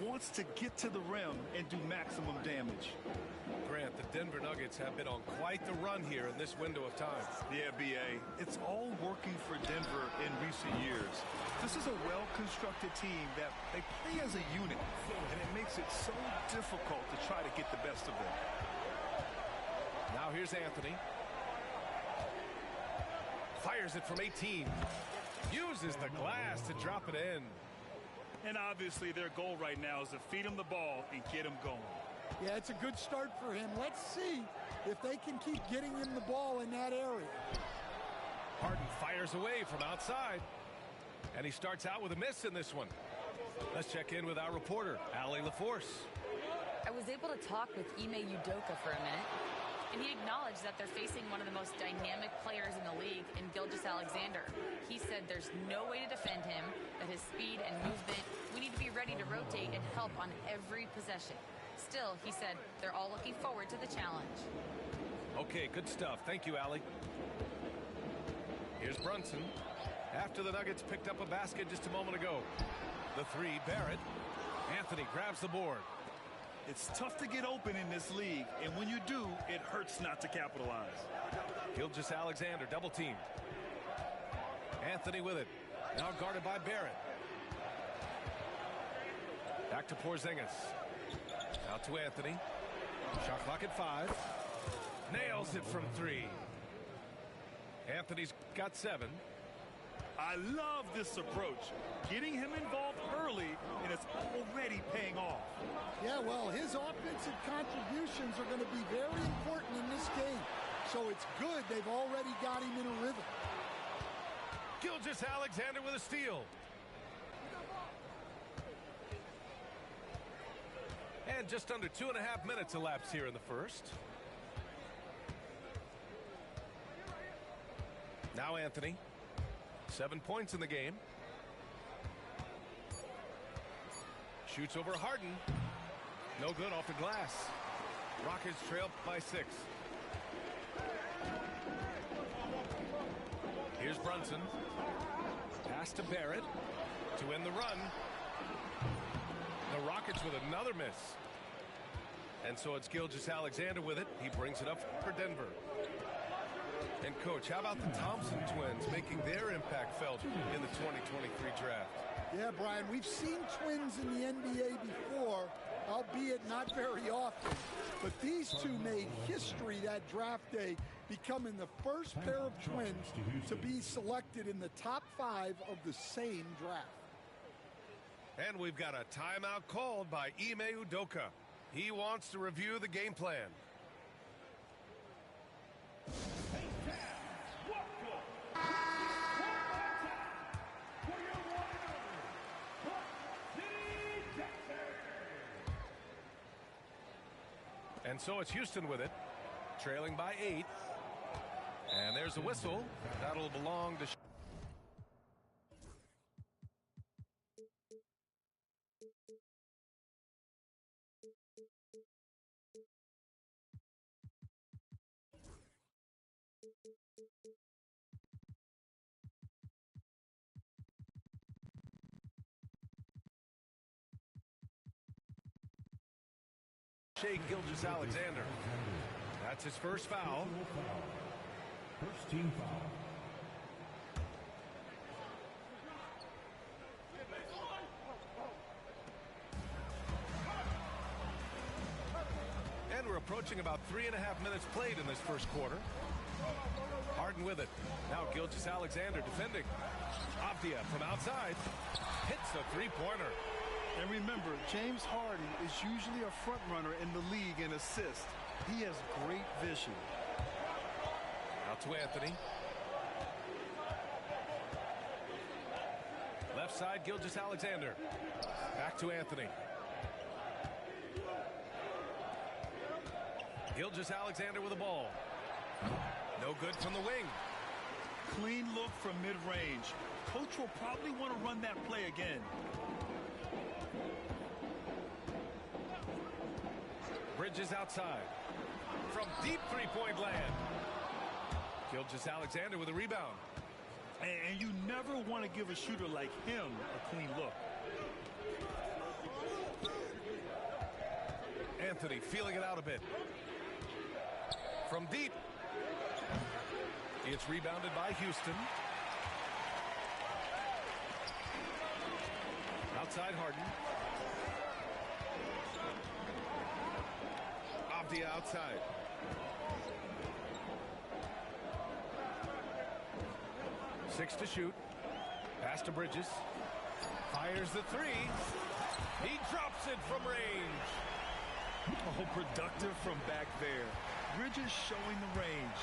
wants to get to the rim and do maximum damage. Grant, the Denver Nuggets have been on quite the run here in this window of time. Yeah, B.A., it's all working for Denver in recent years. This is a well-constructed team that they play as a unit, and it makes it so difficult to try to get the best of them. Now here's Anthony. Fires it from 18. Uses the glass to drop it in. And obviously their goal right now is to feed him the ball and get him going. Yeah, it's a good start for him. Let's see if they can keep getting him the ball in that area. Harden fires away from outside. And he starts out with a miss in this one. Let's check in with our reporter, Allie LaForce. I was able to talk with Ime Udoka for a minute, and he acknowledged that they're facing one of the most dynamic players in the league in Gilgeous-Alexander. He said there's no way to defend him, that his speed and movement, we need to be ready to rotate and help on every possession. Still, he said they're all looking forward to the challenge. Okay, good stuff. Thank you, Allie. Here's Brunson. After the Nuggets picked up a basket just a moment ago. The three, Barrett. Anthony grabs the board. It's tough to get open in this league, and when you do, it hurts not to capitalize. Gilgeous-Alexander double teamed. Anthony with it. Now guarded by Barrett. Back to Porzingis. Out to Anthony. Shot clock at 5. Nails it from 3. Anthony's got 7. I love this approach. Getting him involved early, and it's already paying off. Yeah, well, his offensive contributions are going to be very important in this game. So it's good they've already got him in a rhythm. Gilgeous-Alexander with a steal. And just under 2.5 minutes elapsed here in the first. Now Anthony. 7 points in the game. Shoots over Harden. No good off the glass. Rockets trail by 6. Here's Brunson. Pass to Barrett to end the run. The Rockets with another miss. And so it's Gilgeous-Alexander with it. He brings it up for Denver. And, Coach, how about the Thompson twins making their impact felt in the 2023 draft? Yeah, Brian, we've seen twins in the NBA before, albeit not very often. But these two made history that draft day, becoming the first pair of twins to be selected in the top 5 of the same draft. And we've got a timeout called by Ime Udoka. He wants to review the game plan. And so it's Houston with it, trailing by 8. And there's the whistle. That'll belong to... Shai Gilgeous-Alexander. That's his first foul. First team foul. And we're approaching about 3.5 minutes played in this first quarter. Harden with it. Now Gilgeous-Alexander defending. Avdia from outside. Hits the three-pointer. And remember, James Harden is usually a front runner in the league in assists. He has great vision. Out to Anthony. Left side, Gilgeous-Alexander. Back to Anthony. Gilgeous-Alexander with the ball. No good from the wing. Clean look from mid-range. Coach will probably want to run that play again. Bridges outside. From deep three-point land. Gilgeous-Alexander with a rebound. And you never want to give a shooter like him a clean look. Anthony feeling it out a bit. From deep. It's rebounded by Houston. Outside Harden. Abdia outside. Six to shoot. Pass to Bridges. Fires the three. He drops it from range. Oh, productive from back there. Bridges showing the range.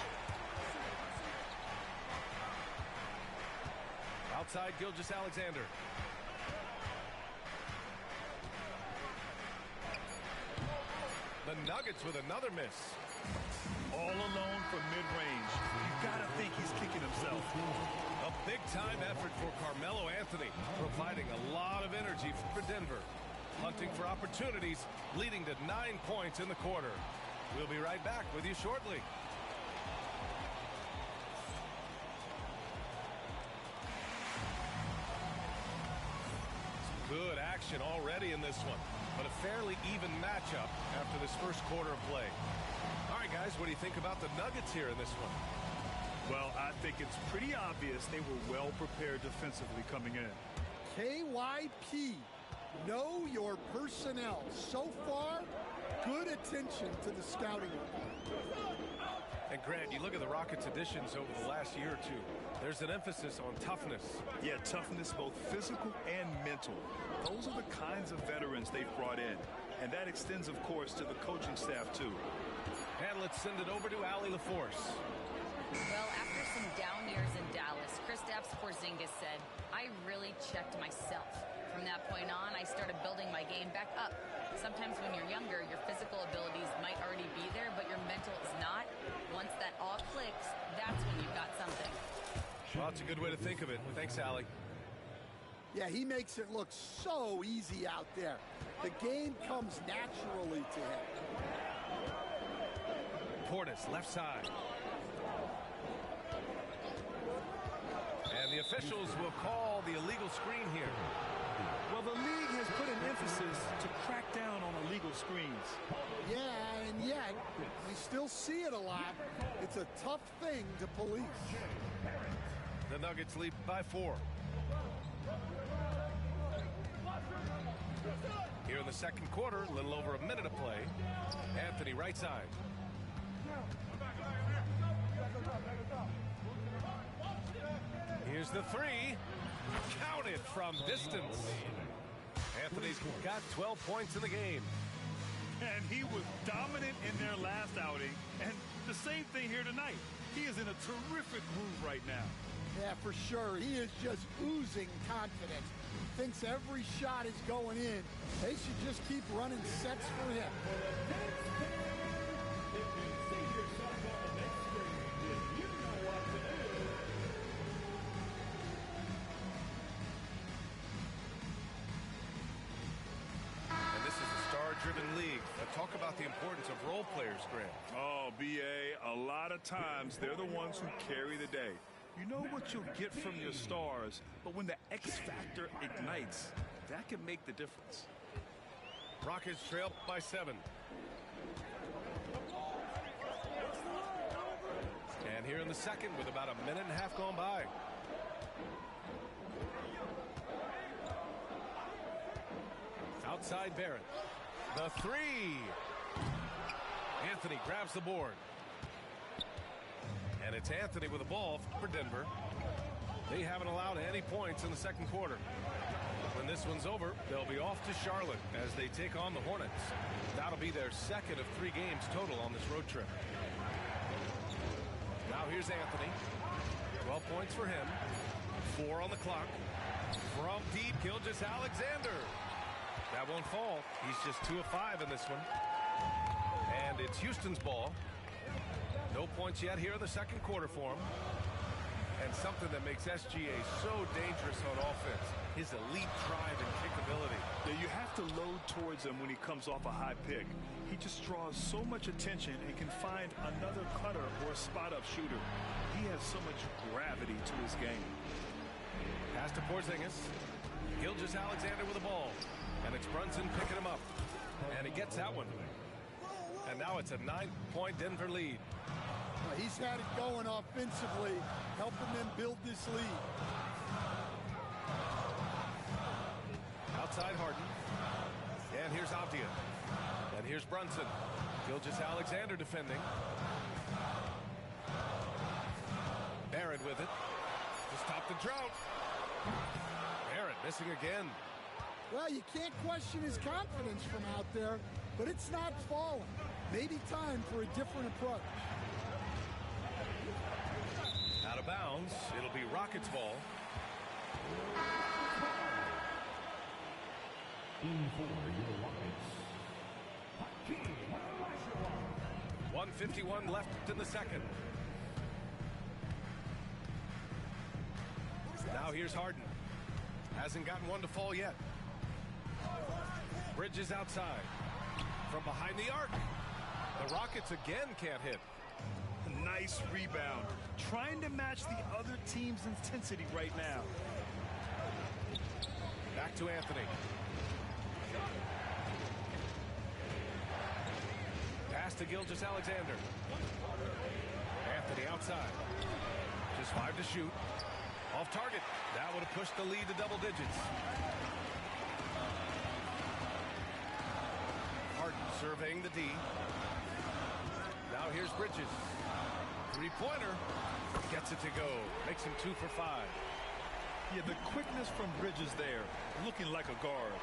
Outside Gilgeous-Alexander. The Nuggets with another miss. All alone from mid-range. You gotta think he's kicking himself. A big-time effort for Carmelo Anthony, providing a lot of energy for Denver. Hunting for opportunities, leading to 9 points in the quarter. We'll be right back with you shortly. Good action already in this one, but a fairly even matchup after this first quarter of play. All right, guys, what do you think about the Nuggets here in this one? Well, I think it's pretty obvious they were well prepared defensively coming in. KYP, know your personnel. So far, good attention to the scouting. And Grant, you look at the Rockets' additions over the last year or two. There's an emphasis on toughness. Yeah, toughness, both physical and mental. Those are the kinds of veterans they've brought in. And that extends, of course, to the coaching staff, too. And let's send it over to Allie LaForce. Well, after some down years in Dallas, Kristaps Porzingis said, I really checked myself. From that point on, I started building my game back up. Sometimes when you're younger, your physical abilities might already be there, but your mental is not. Once that all clicks, that's when you've got something. Well, that's a good way to think of it. Thanks, Allie. Yeah, he makes it look so easy out there. The game comes naturally to him. Portis, left side. And the officials will call the illegal screen here. Well, the league has put an emphasis to crack down on illegal screens. Yeah, and yet, we still see it a lot. It's a tough thing to police. The Nuggets lead by 4. Here in the second quarter, a little over a minute of play. Anthony, right side. Here's the three. Counted from distance. Anthony's got 12 points in the game. And he was dominant in their last outing. And the same thing here tonight. He is in a terrific groove right now. Yeah, for sure. He is just oozing confidence. Thinks every shot is going in. They should just keep running sets for him. And this is a star-driven league. Now talk about the importance of role players, Grant. Oh, B.A., a lot of times they're the ones who carry the day. You know what you'll get from your stars, but when the X factor ignites, that can make the difference. Rockets trail by 7. And here in the second with about a minute and a half gone by. Outside Barrett. The three. Anthony grabs the board. And it's Anthony with the ball for Denver. They haven't allowed any points in the second quarter. When this one's over, they'll be off to Charlotte as they take on the Hornets. That'll be their second of 3 games total on this road trip. Now here's Anthony. 12 points for him. 4 on the clock. From deep, Gilgeous-Alexander. That won't fall. He's just 2 of 5 in this one. And it's Houston's ball. No points yet here in the second quarter for him. And something that makes SGA so dangerous on offense, his elite drive and kickability. Yeah, you have to load towards him when he comes off a high pick. He just draws so much attention and can find another cutter or a spot-up shooter. He has so much gravity to his game. Pass to Porzingis. Gilgeous-Alexander with the ball. And it's Brunson picking him up. And he gets that one. And now it's a 9-point Denver lead. He's had it going offensively, helping them build this lead. Outside Harden. And here's Avdia. And here's Brunson. Gilgeous-Alexander defending. Barrett with it to stop the drought. Barrett missing again. Well, you can't question his confidence from out there, but it's not falling. Maybe time for a different approach. Out of bounds. It'll be Rockets ball. In for your Rockets. 1:51 left in the second. Now here's Harden. Hasn't gotten one to fall yet. Bridges outside. From behind the arc. The Rockets again can't hit. Nice rebound. Trying to match the other team's intensity right now. Back to Anthony. Pass to Gilgeous-Alexander. Anthony outside. Just 5 to shoot. Off target. That would have pushed the lead to double digits. Harden surveying the D. Now here's Bridges. Three-pointer. Gets it to go. Makes him 2 for 5. Yeah, the quickness from Bridges there. Looking like a guard.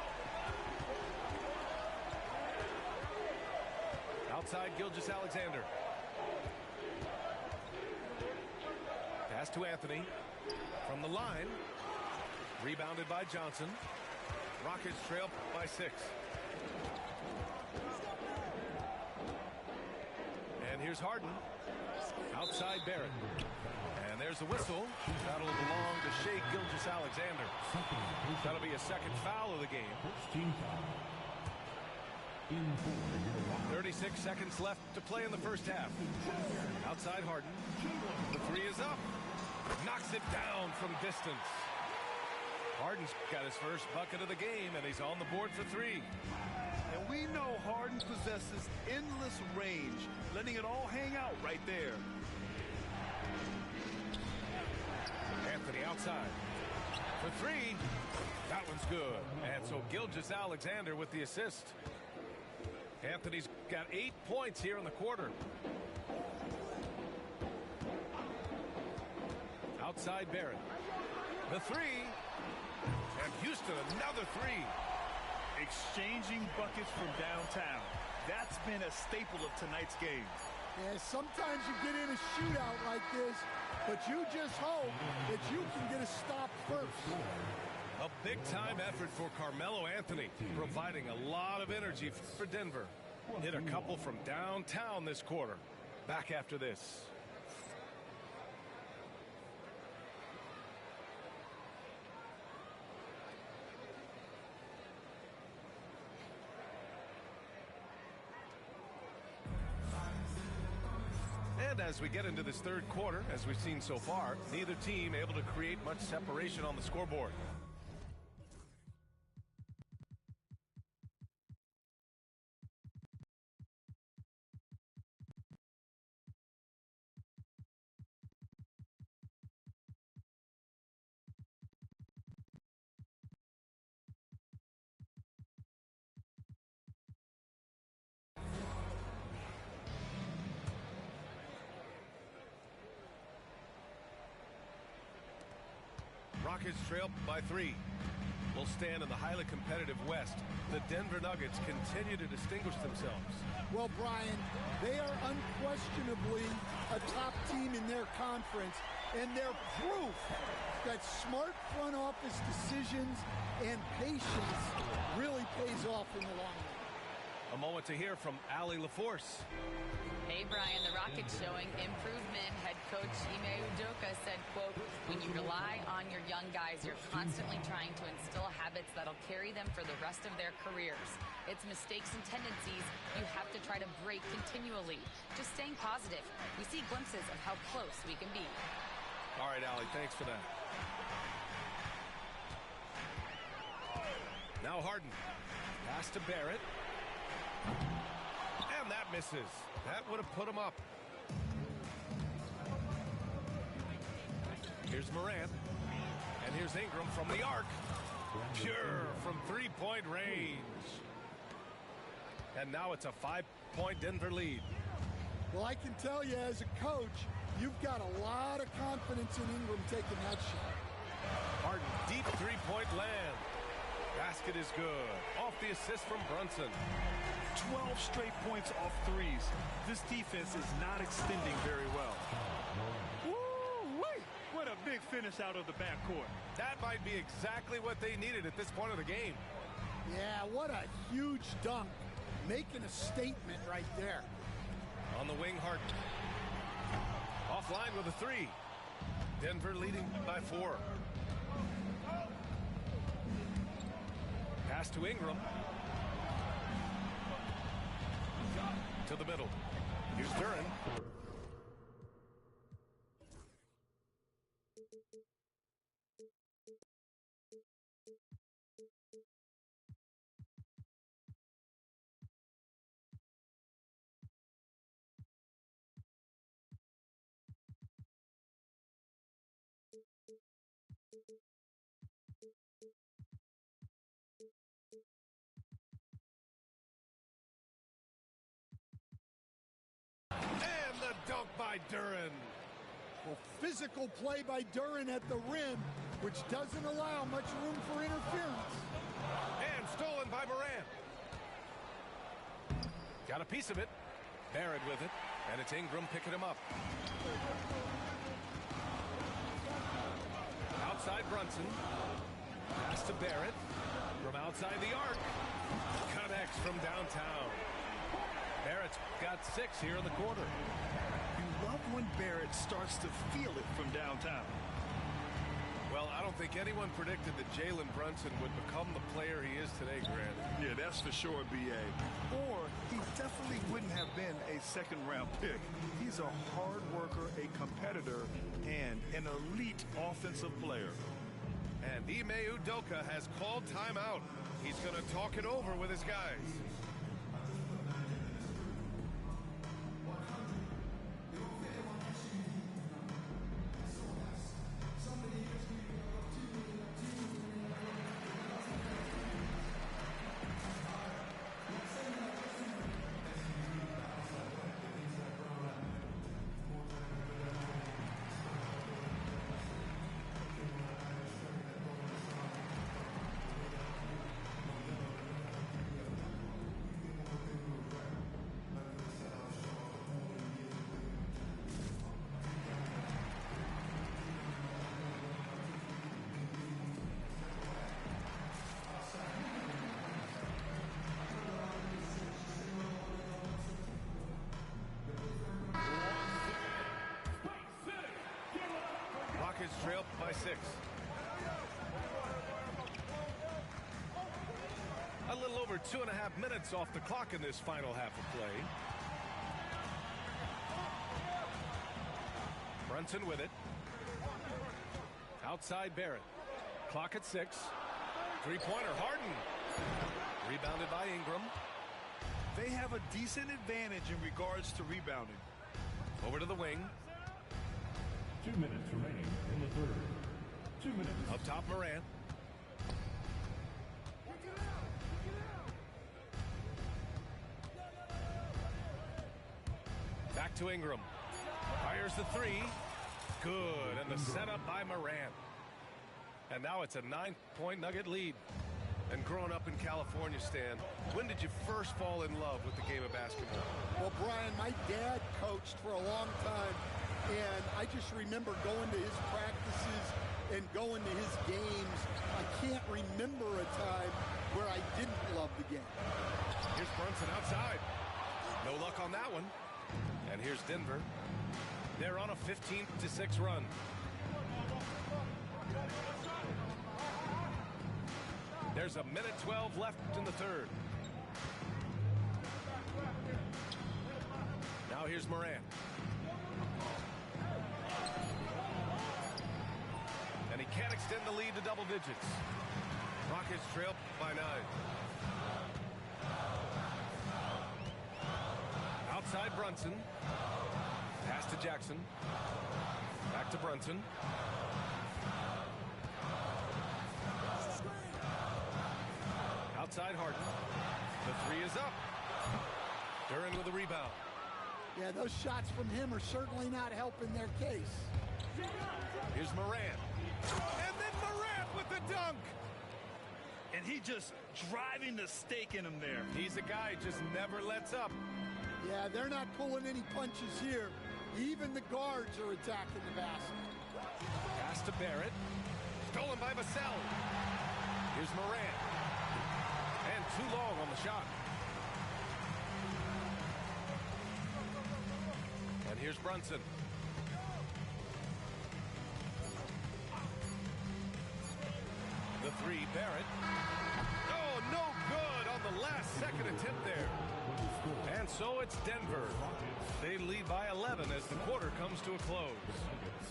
Outside Gilgeous-Alexander. Pass to Anthony. From the line. Rebounded by Johnson. Rockets trail by 6. And here's Harden. Outside Barrett. And there's the whistle. That'll belong to Shai Gilgeous-Alexander. That'll be a second foul of the game. 36 seconds left to play in the first half. Outside Harden. The three is up. Knocks it down from distance. Harden's got his first bucket of the game, and he's on the board for 3. And we know Harden possesses endless range, letting it all hang out right there. Anthony outside. For 3. That one's good. And so Gilgeous-Alexander with the assist. Anthony's got 8 points here in the quarter. Outside Barrett. The 3. And Houston another 3. Exchanging buckets from downtown. That's been a staple of tonight's game. Yeah, sometimes you get in a shootout like this, but you just hope that you can get a stop first. A big-time effort for Carmelo Anthony, providing a lot of energy for Denver. Hit a couple from downtown this quarter. Back after this. And as we get into this third quarter, as we've seen so far, neither team able to create much separation on the scoreboard. Rockets trail by 3. Will stand in the highly competitive West. The Denver Nuggets continue to distinguish themselves. Well, Brian, they are unquestionably a top team in their conference, and they're proof that smart front office decisions and patience really pays off in the long run. A moment to hear from Allie LaForce. Hey, Brian, the Rockets showing improvement. Head coach Ime Udoka said, quote, when you rely on your young guys, you're constantly trying to instill habits that'll carry them for the rest of their careers. It's mistakes and tendencies you have to try to break continually. Just staying positive. We see glimpses of how close we can be. All right, Allie, thanks for that. Now Harden. Pass to Barrett. And And that misses. That would have put him up. Here's Morant. And here's Ingram from the arc. Pure from three-point range. And now it's a 5-point Denver lead. Well, I can tell you as a coach, you've got a lot of confidence in Ingram taking that shot. Harden, deep three-point land. Basket is good. Off the assist from Brunson. 12 straight points off threes. This defense is not extending very well. Woo-wee! What a big finish out of the backcourt. That might be exactly what they needed at this point of the game. Yeah, what a huge dunk. Making a statement right there. On the wing, Harden. Offline with a three. Denver leading by 4. Pass to Ingram. To the middle. Here's Duren. And the dunk by Duren. Well, physical play by Duren at the rim, which doesn't allow much room for interference. And stolen by Morant. Got a piece of it. Barrett with it. And it's Ingram picking him up. Outside Brunson. Pass to Barrett. From outside the arc. Connects from downtown. Barrett's got 6 here in the quarter. You love when Barrett starts to feel it from downtown. Well, I don't think anyone predicted that Jalen Brunson would become the player he is today, Grant. Yeah, that's for sure, B.A. Or he definitely wouldn't have been a second-round pick. He's a hard worker, a competitor, and an elite offensive player. And Ime Udoka has called timeout. He's going to talk it over with his guys. Rockets trail by 6. A little over 2.5 minutes off the clock in this final half of play. Brunson with it. Outside Barrett. Clock at 6. Three-pointer Harden. Rebounded by Ingram. They have a decent advantage in regards to rebounding. Over to the wing. 2 minutes remaining in the third. 2 minutes. Up top Morant. Back to Ingram. Fires the three. Good. And the setup by Morant. And now it's a 9-point Nugget lead. And growing up in California, Stan, when did you first fall in love with the game of basketball? Well, Brian, my dad coached for a long time, and I just remember going to his practices and going to his games. I can't remember a time where I didn't love the game. Here's Brunson outside. No luck on that one. And here's Denver. They're on a 15-6 run. There's a minute 12 left in the third. Now here's Morant. And he can't extend the lead to double digits. Rockets trail by 9. Outside Brunson. Pass to Jackson. Back to Brunson. Outside Harden. The three is up. Duran with a rebound. Yeah, those shots from him are certainly not helping their case. Here's Morant. And then Morant with the dunk. And he just driving the stake in him there. He's a guy who just never lets up. Yeah, they're not pulling any punches here. Even the guards are attacking the basket. Pass to Barrett. Stolen by Vassell. Here's Morant. And too long on the shot. And here's Brunson. The three, Barrett. Oh, no good on the last second attempt there. And so it's Denver. They lead by 11 as the quarter comes to a close.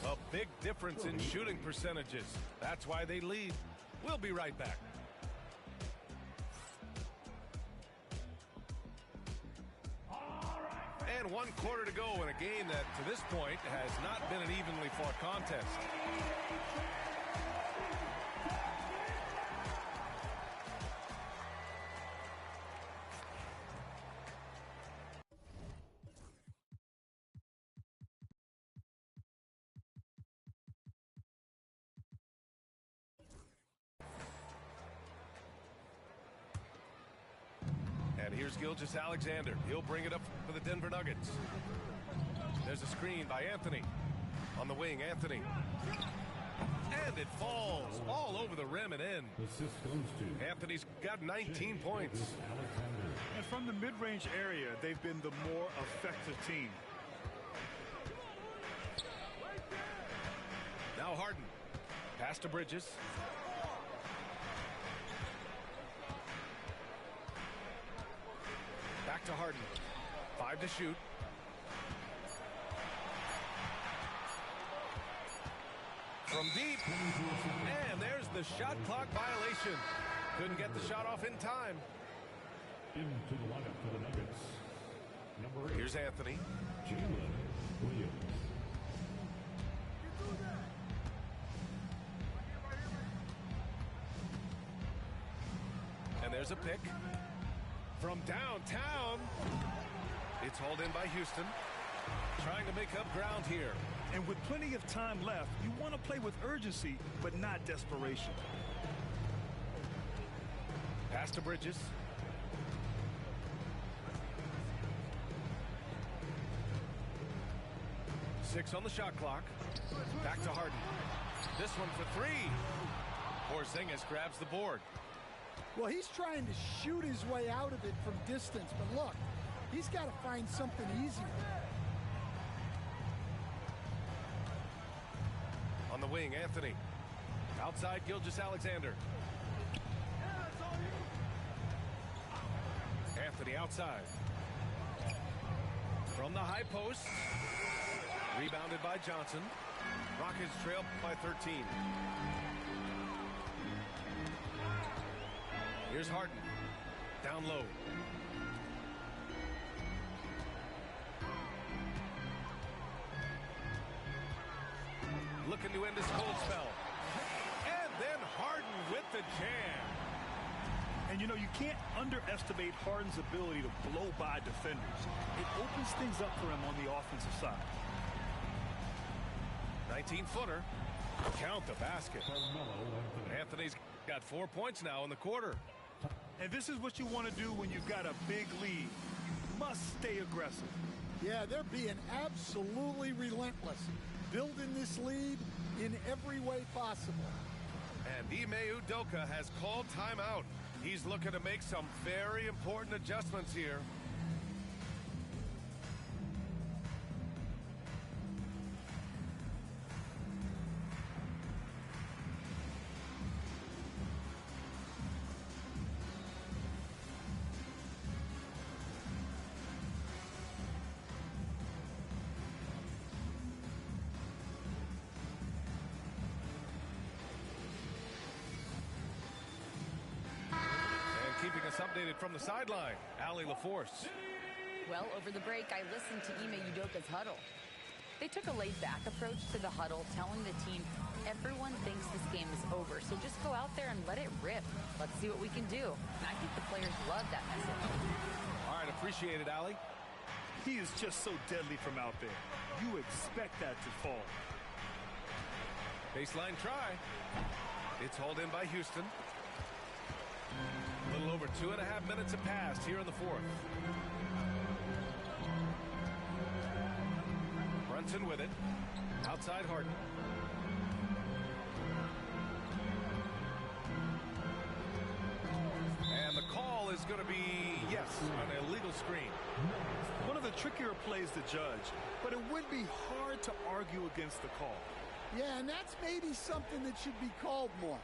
A big difference in shooting percentages. That's why they lead. We'll be right back. And 1 quarter to go in a game that, to this point, has not been an evenly fought contest. And here's Gilgeous-Alexander. He'll bring it up for the Denver Nuggets. There's a screen by Anthony. On the wing, Anthony. And it falls all over the rim and in. Anthony's got 19 points. And from the mid-range area, they've been the more effective team. Now Harden. Pass to Bridges. Back to Harden. 5 to shoot. From deep. And there's the shot clock violation. Couldn't get the shot off in time. Into the lineup for the Nuggets. Number 8. Here's Anthony. Jalen Williams. And there's a pick. From downtown. It's hauled in by Houston. Trying to make up ground here. And with plenty of time left, you want to play with urgency, but not desperation. Pass to Bridges. Six on the shot clock. Back to Harden. This one for three. Porzingis grabs the board. Well, he's trying to shoot his way out of it from distance, but look, he's got to find something easier. On the wing, Anthony. Outside, Gilgeous-Alexander. Anthony outside. From the high post. Rebounded by Johnson. Rockets trail by 13. Here's Harden. Down low. Looking to end this cold spell. And then Harden with the jam. And, you know, you can't underestimate Harden's ability to blow by defenders. It opens things up for him on the offensive side. 19-footer. Count the basket. Anthony's got 4 points now in the quarter. And this is what you want to do when you've got a big lead. You must stay aggressive. Yeah, they're being absolutely relentless, building this lead in every way possible. And Ime Udoka has called timeout. He's looking to make some very important adjustments here. Keeping us updated from the sideline, Allie LaForce. Well, over the break, I listened to Ime Udoka's huddle. They took a laid-back approach to the huddle, telling the team, everyone thinks this game is over, so just go out there and let it rip. Let's see what we can do. And I think the players love that message. All right, appreciate it, Allie. He is just so deadly from out there. You expect that to fall. Baseline try. It's hauled in by Houston. A little over 2.5 minutes have passed here in the fourth. Brunson with it. Outside Harden. And the call is going to be, yes, an illegal screen. One of the trickier plays to judge, but it would be hard to argue against the call. Yeah, and that's maybe something that should be called more.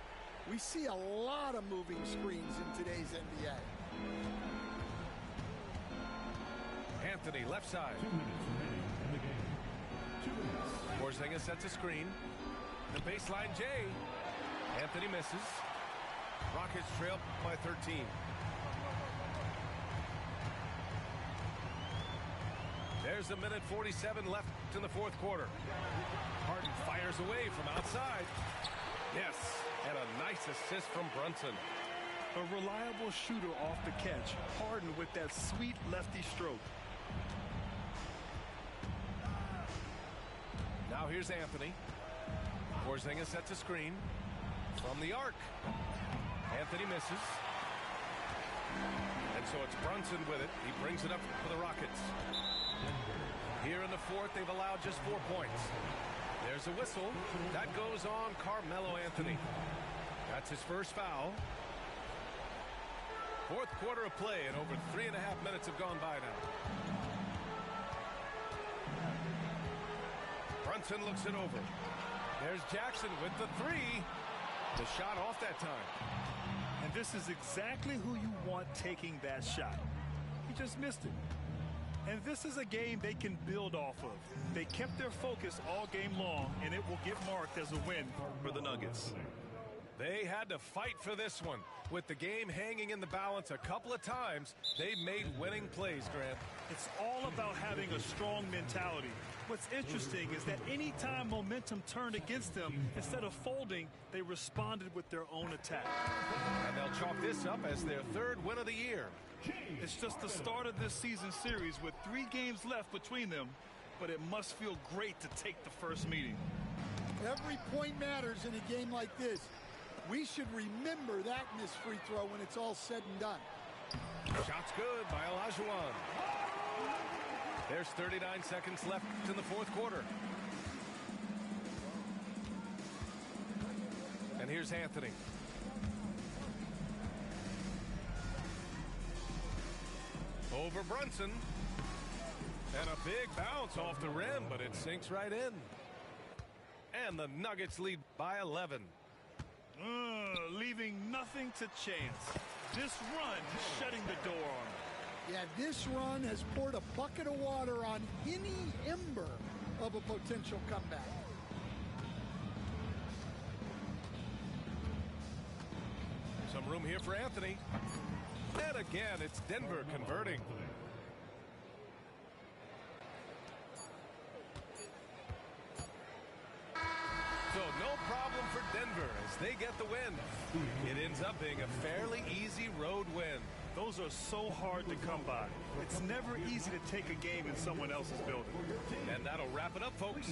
We see a lot of moving screens in today's NBA. Anthony, left side. 2 minutes remaining in the game. 2 minutes. Porzingis sets a screen. The baseline J. Anthony misses. Rockets trail by 13. There's a minute 47 left in the fourth quarter. Harden fires away from outside. Yes, and a nice assist from Brunson. A reliable shooter off the catch. Harden with that sweet lefty stroke. Now here's Anthony. Porzingis sets a screen from the arc. Anthony misses. And so it's Brunson with it. He brings it up for the Rockets. Here in the fourth, they've allowed just 4 points. There's a whistle. That goes on Carmelo Anthony. That's his first foul. Fourth quarter of play, and over 3.5 minutes have gone by now. Brunson looks it over. There's Jackson with the three. The shot off that time. And this is exactly who you want taking that shot. He just missed it. And this is a game they can build off of. They kept their focus all game long, and it will get marked as a win for the Nuggets. They had to fight for this one. With the game hanging in the balance a couple of times, they made winning plays, Grant. It's all about having a strong mentality. What's interesting is that anytime momentum turned against them, instead of folding, they responded with their own attack. And they'll chalk this up as their third win of the year. It's just the start of this season series with 3 games left between them, but it must feel great to take the first meeting. Every point matters in a game like this. We should remember that missed free throw when it's all said and done. Shot's good by Olajuwon. There's 39 seconds left in the fourth quarter. And here's Anthony. Over Brunson. And a big bounce off the rim, but it sinks right in. And the Nuggets lead by 11. Leaving nothing to chance. This run shutting the door on them. Yeah, this run has poured a bucket of water on any ember of a potential comeback. Some room here for Anthony. And again, it's Denver converting. So no problem for Denver as they get the win. It ends up being a fairly easy road win. Those are so hard to come by. It's never easy to take a game in someone else's building. And that'll wrap it up, folks.